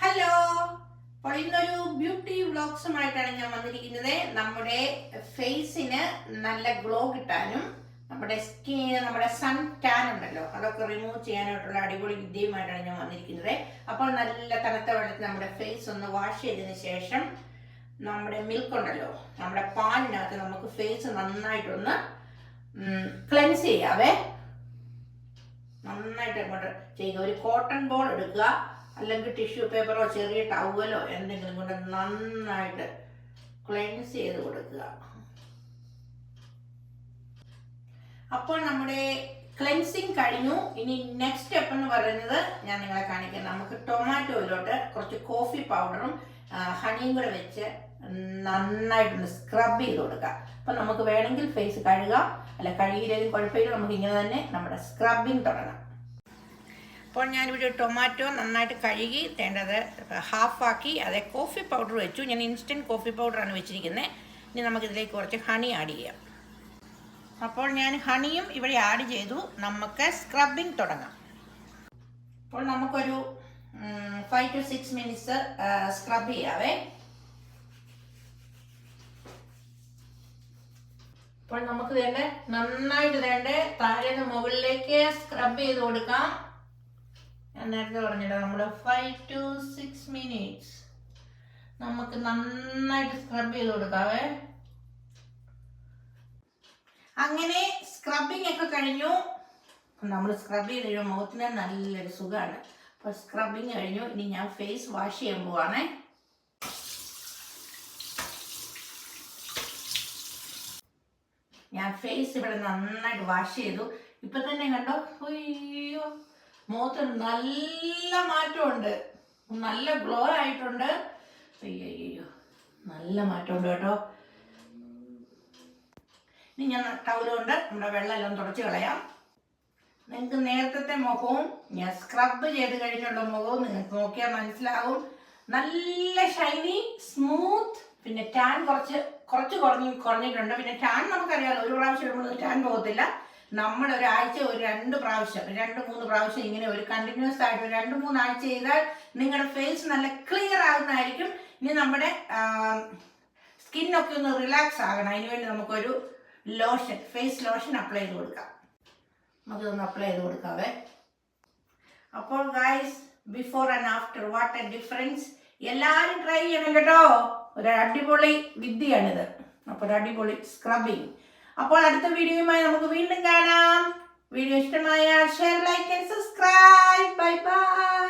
Hello, അപ്പോൾ ഇന്നൊരു beauty വ്ളോഗ്സുമായിട്ടാണ് ഞാൻ വന്നിരിക്കുന്നത്. നമ്മുടെ ഫേസിന് നല്ല ഗ്ലോ കിട്ടാനും നമ്മുടെ നമ്മുടെ സൺ ടാൻ ഉണ്ടല്ലോ അതൊക്കെ റിമൂവ് ചെയ്യാനായിട്ടുള്ള അടിപൊളി വിദ്യയുമായിട്ടാണ് ഞാൻ വന്നിരിക്കുന്നത്. അപ്പോൾ നല്ല തണുത്ത വെള്ളത്തിൽ നമ്മുടെ ഫേസ് ഒന്ന് വാഷ് ചെയ്തതിന് ശേഷം നമ്മുടെ മിൽക്ക് ഉണ്ടല്ലോ, നമ്മുടെ പാലിനകത്ത് നമുക്ക് ഫേസ് നന്നായിട്ടൊന്ന് ക്ലെൻസ് ചെയ്യാവേ. നന്നായിട്ട് അങ്ങോട്ട് ചെയ്യുക. ഒരു കോട്ടൺ ബോൾ എടുക്കുക, അല്ലെങ്കിൽ ടിഷ്യൂ പേപ്പറോ ചെറിയ ടവലോ എന്തെങ്കിലും കൊണ്ട് നന്നായിട്ട് ക്ലെൻസ് ചെയ്ത് കൊടുക്കുക. അപ്പോൾ നമ്മുടെ ക്ലെൻസിങ് കഴിഞ്ഞു. ഇനി നെക്സ്റ്റ് സ്റ്റെപ്പ് എന്ന് പറയുന്നത് ഞാൻ നിങ്ങളെ കാണിക്കാം. നമുക്ക് ടൊമാറ്റോയിലോട്ട് കുറച്ച് കോഫി പൗഡറും ഹണിയും കൂടെ വെച്ച് നന്നായിട്ടൊന്ന് സ്ക്രബ് ചെയ്ത് കൊടുക്കുക. അപ്പം നമുക്ക് വേണമെങ്കിൽ ഫേസ് കഴുകാം, അല്ല കഴുകിയില്ലെങ്കിൽ കുഴപ്പമില്ല. നമുക്ക് ഇങ്ങനെ തന്നെ നമ്മുടെ സ്ക്രബിങ് തുടങ്ങാം. അപ്പോൾ ഞാനിവിടെ ടൊമാറ്റോ നന്നായിട്ട് കഴുകി തേണ്ടത് ഹാഫാക്കി അതേ കോഫി പൗഡർ വെച്ചു. ഞാൻ ഇൻസ്റ്റൻറ്റ് കോഫി പൗഡറാണ് വെച്ചിരിക്കുന്നത്. ഇനി നമുക്കിതിലേക്ക് കുറച്ച് ഹണി ആഡ് ചെയ്യാം. അപ്പോൾ ഞാൻ ഹണിയും ഇവിടെ ആഡ് ചെയ്തു. നമുക്ക് സ്ക്രബിങ് തുടങ്ങാം. അപ്പോൾ നമുക്കൊരു 5 to 6 മിനിറ്റ്സ് സ്ക്രബ് ചെയ്യാവേ. അപ്പോൾ നമുക്ക് വേണ്ട നന്നായിട്ട് വേണ്ട താഴെ നിന്ന് മുകളിലേക്ക് സ്ക്രബ് ചെയ്ത് കൊടുക്കാം. ഞാൻ നേരത്തെ പറഞ്ഞിട്ട് നമ്മൾ 5 to 6 മിനിറ്റ്സ് നമുക്ക് നന്നായിട്ട് സ്ക്രബ് ചെയ്ത് കൊടുക്കാവേ. അങ്ങനെ സ്ക്രബിങ് ഒക്കെ കഴിഞ്ഞു. നമ്മൾ സ്ക്രബ് ചെയ്ത് കഴിയുമ്പോൾ മുഖത്തിന് നല്ലൊരു സുഖമാണ്. അപ്പോൾ സ്ക്രബിങ് കഴിഞ്ഞു. ഇനി ഞാൻ ഫേസ് വാഷ് ചെയ്യാൻ പോവാണേ. ഞാൻ ഫേസ് ഇവിടെ നന്നായിട്ട് വാഷ് ചെയ്തു. ഇപ്പൊ തന്നെ കണ്ടോ, അയ്യോ മുഖത്തിന് നല്ല മാറ്റമുണ്ട്, നല്ല ഗ്ലോ ആയിട്ടുണ്ട്. അയ്യോ നല്ല മാറ്റമുണ്ട് കേട്ടോ. ഇനി ഞാൻ ടവൽ കൊണ്ട് നമ്മുടെ വെള്ളം എല്ലാം തുടച്ച് കളയാം. നിങ്ങൾക്ക് നേരത്തെ മുഖവും ഞാൻ സ്ക്രബ് ചെയ്ത് കഴിഞ്ഞുള്ള മുഖവും നിങ്ങൾക്ക് നോക്കിയാൽ മനസ്സിലാകും. നല്ല ഷൈനി സ്മൂത്ത്. പിന്നെ ടാൻ കുറച്ച് കുറഞ്ഞിട്ടുണ്ട്. പിന്നെ ടാൻ നമുക്കറിയാമല്ലോ, ഒരു പ്രാവശ്യം ഇടുമ്പോൾ ടാൻ പോകത്തില്ല. നമ്മൾ ഒരാഴ്ച ഒരു 2-3 പ്രാവശ്യം ഇങ്ങനെ ഒരു കണ്ടിന്യൂസ് ആയിട്ട് 2-3 ആഴ്ച ചെയ്താൽ നിങ്ങളുടെ ഫേസ് നല്ല ക്ലിയർ ആകുന്നതായിരിക്കും. ഇനി നമ്മുടെ സ്കിന്നൊക്കെ ഒന്ന് റിലാക്സ് ആകണം. അതിനുവേണ്ടി നമുക്കൊരു ലോഷൻ, ഫേസ് ലോഷൻ അപ്ലൈ ചെയ്ത് കൊടുക്കാം. നമുക്കിതൊന്ന് അപ്ലൈ ചെയ്ത് കൊടുക്കാവേ. അപ്പോൾ guys, before and after what A difference. എല്ലാവരും ട്രൈ ചെയ്യണം കേട്ടോ. ഒരു അടിപൊളി വിദ്യയാണിത്. അപ്പോൾ ഒരു അടിപൊളി സ്ക്രബിങ്. അപ്പോൾ അടുത്ത വീഡിയോയുമായി നമുക്ക് വീണ്ടും കാണാം. വീഡിയോ ഇഷ്ടമായാൽ share, like and subscribe. Bye bye.